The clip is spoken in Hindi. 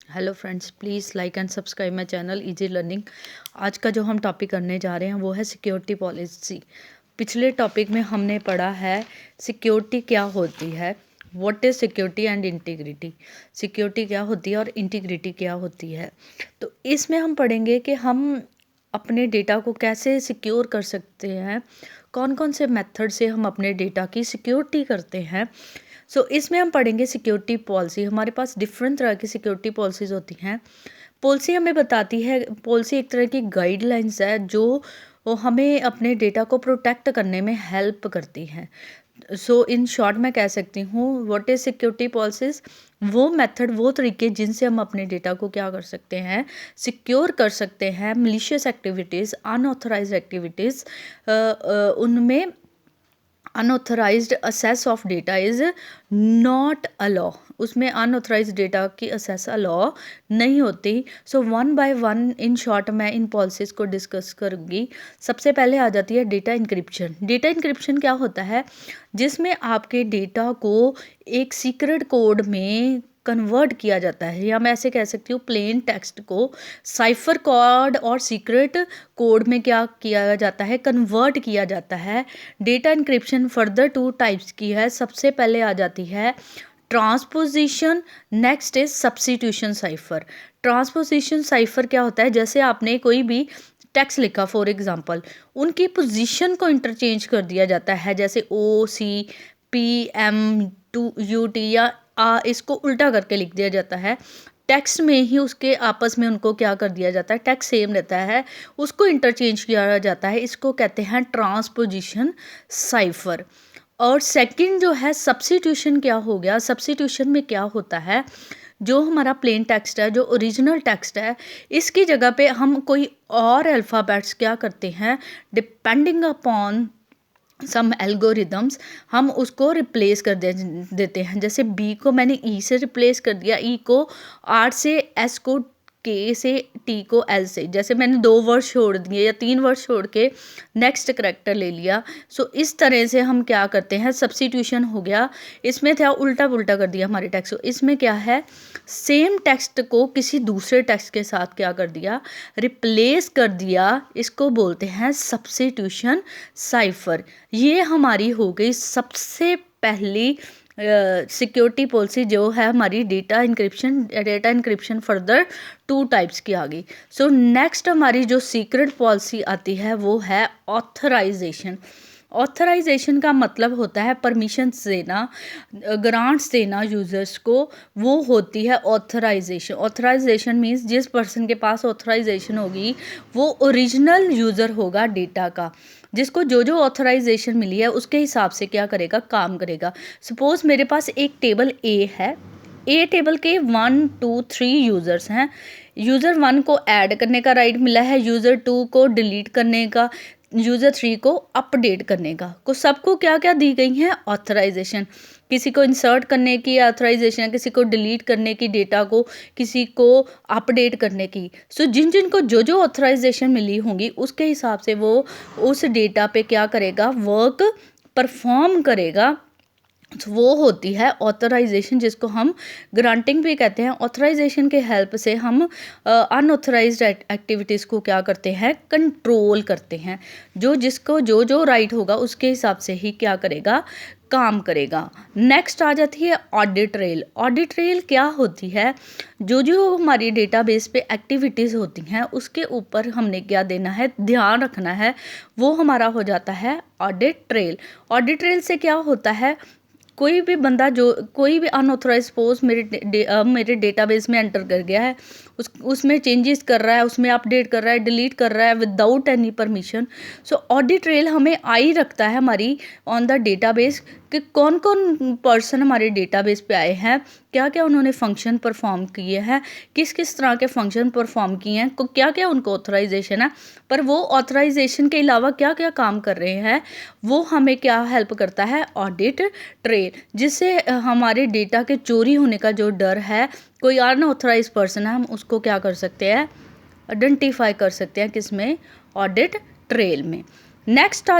Hello friends, please like and subscribe my channel easy learning. आज का जो हम टॉपिक करने जा रहे हैं वो है सिक्योरिटी पॉलिसी। पिछले टॉपिक में हमने पढ़ा है सिक्योरिटी क्या होती है, what is security and integrity. Security क्या होती है और इंटीग्रिटी क्या होती है। तो इसमें हम पढ़ेंगे कि हम अपने डेटा को कैसे सिक्योर कर सकते हैं, कौन कौन से मेथड से हम अपने डेटा की सिक्योरिटी करते हैं। इसमें हम पढ़ेंगे सिक्योरिटी पॉलिसी। हमारे पास डिफरेंट तरह की सिक्योरिटी पॉलिसीज़ होती हैं। पॉलिसी हमें बताती है, पॉलिसी एक तरह की गाइडलाइंस है जो वो हमें अपने डेटा को प्रोटेक्ट करने में हेल्प करती हैं। इन शॉर्ट मैं कह सकती हूँ व्हाट इज़ सिक्योरिटी पॉलिसीज़, वो मेथड, वो तरीके जिनसे हम अपने डेटा को क्या कर सकते हैं, सिक्योर कर सकते हैं। मलिशियस एक्टिविटीज़, अनऑथराइज्ड एक्टिविटीज़, उनमें unauthorised access of data is not allow, उसमें अनऑथराइज्ड डेटा की असेस अलाउ नहीं होती। One by one in short मैं इन पॉलिसीज़ को डिस्कस करूँगी। सबसे पहले आ जाती है डेटा इंक्रिप्शन। डेटा इंक्रिप्शन क्या होता है, जिसमें आपके डेटा को एक सीक्रेट कोड में कन्वर्ट किया जाता है, या मैं ऐसे कह सकती हूँ प्लेन टेक्स्ट को साइफर कोड और सीक्रेट कोड में क्या किया जाता है, कन्वर्ट किया जाता है। डेटा इंक्रिप्शन फर्दर 2 टाइप्स की है। सबसे पहले आ जाती है transposition, next is substitution cipher. Transposition cipher क्या होता है, जैसे आपने कोई भी टेक्स्ट लिखा, फॉर एग्जांपल उनकी पोजीशन को इंटरचेंज कर दिया जाता है, जैसे OCPM2UT या इसको उल्टा करके लिख दिया जाता है। टेक्स्ट में ही उसके आपस में उनको क्या कर दिया जाता है, टेक्स्ट सेम रहता है, उसको इंटरचेंज किया जाता है। इसको कहते हैं ट्रांसपोजिशन साइफर। और सेकंड जो है सब्स्टिट्यूशन, क्या हो गया, सब्स्टिट्यूशन में क्या होता है, जो हमारा प्लेन टेक्स्ट है, जो ओरिजिनल टेक्स्ट है, इसकी जगह पे हम कोई और अल्फ़ाबेट्स क्या करते हैं, डिपेंडिंग अपॉन सम एल्गोरिदम्स, हम उसको रिप्लेस कर देते हैं। जैसे बी को मैंने ई से रिप्लेस कर दिया, ई को आर से, एस को के से, टी को एल से। जैसे मैंने 2 वर्ड छोड़ दिए या 3 वर्ड छोड़ के नेक्स्ट करेक्टर ले लिया। इस तरह से हम क्या करते हैं, सब्स्टिट्यूशन हो गया। इसमें था उल्टा पुल्टा कर दिया हमारे टेक्स्ट को। इसमें क्या है, सेम टेक्स्ट को किसी दूसरे टेक्स्ट के साथ क्या कर दिया, रिप्लेस कर दिया। इसको बोलते हैं सब्स्टिट्यूशन साइफर। ये हमारी हो गई सबसे पहली सिक्योरिटी पॉलिसी, जो है हमारी data encryption. Data encryption further 2 types की आ गई। नेक्स्ट हमारी जो सीक्रेट पॉलिसी आती है वो है ऑथराइजेशन। ऑथराइजेशन का मतलब होता है परमिशंस देना, ग्रांट्स देना यूज़र्स को, वो होती है ऑथराइजेशन। ऑथराइजेशन मीन्स जिस पर्सन के पास ऑथराइजेशन होगी वो ओरिजिनल यूज़र होगा डेटा का, जिसको जो जो ऑथराइजेशन मिली है उसके हिसाब से क्या करेगा, काम करेगा। सपोज़ मेरे पास एक टेबल ए है, ए टेबल के 1 2 3 यूज़र्स हैं। यूज़र 1 को ऐड करने का राइट मिला है, यूज़र 2 को डिलीट करने का, यूज़र 3 को अपडेट करने का। सबको क्या क्या दी गई हैं, ऑथराइजेशन। किसी को इंसर्ट करने की ऑथराइजेशन है, किसी को डिलीट करने की डेटा को, किसी को अपडेट करने की। जिन जिन को जो जो ऑथराइजेशन मिली होंगी उसके हिसाब से वो उस डेटा पे क्या करेगा, वर्क परफॉर्म करेगा। वो होती है ऑथराइजेशन, जिसको हम ग्रांटिंग भी कहते हैं। ऑथराइजेशन के हेल्प से हम अनऑथराइज्ड एक्टिविटीज़ को क्या करते हैं, कंट्रोल करते हैं। जिसको जो जो राइट होगा उसके हिसाब से ही क्या करेगा, काम करेगा। नेक्स्ट आ जाती है ऑडिट ट्रेल। ऑडिट ट्रेल क्या होती है, जो हमारी डेटाबेस पे एक्टिविटीज़ होती हैं उसके ऊपर हमने क्या देना है, ध्यान रखना है। वो हमारा हो जाता है ऑडिट ट्रेल। ऑडिट ट्रेल से क्या होता है, कोई भी बंदा, जो कोई भी अनऑथराइज सपोज मेरे डेटाबेस में एंटर कर गया है, उसमें चेंजेस कर रहा है, उसमें अपडेट कर रहा है, डिलीट कर रहा है without any permission. Audit trail हमें आई रखता है हमारी ऑन द डेटाबेस कि कौन कौन पर्सन हमारे डेटाबेस पे आए हैं, क्या क्या उन्होंने फंक्शन परफॉर्म किए हैं, किस किस तरह के फंक्शन परफॉर्म किए हैं, क्या क्या उनको ऑथराइजेशन है, पर वो ऑथराइजेशन के अलावा क्या क्या काम कर रहे हैं, वो हमें क्या हेल्प करता है, ऑडिट ट्रेल। जिससे हमारे डेटा के चोरी होने का जो डर है, कोई अनऑथराइज पर्सन है, हम उसको क्या कर सकते हैं, आइडेंटिफाई कर सकते हैं, किसमें, ऑडिट ट्रेल में। नेक्स्ट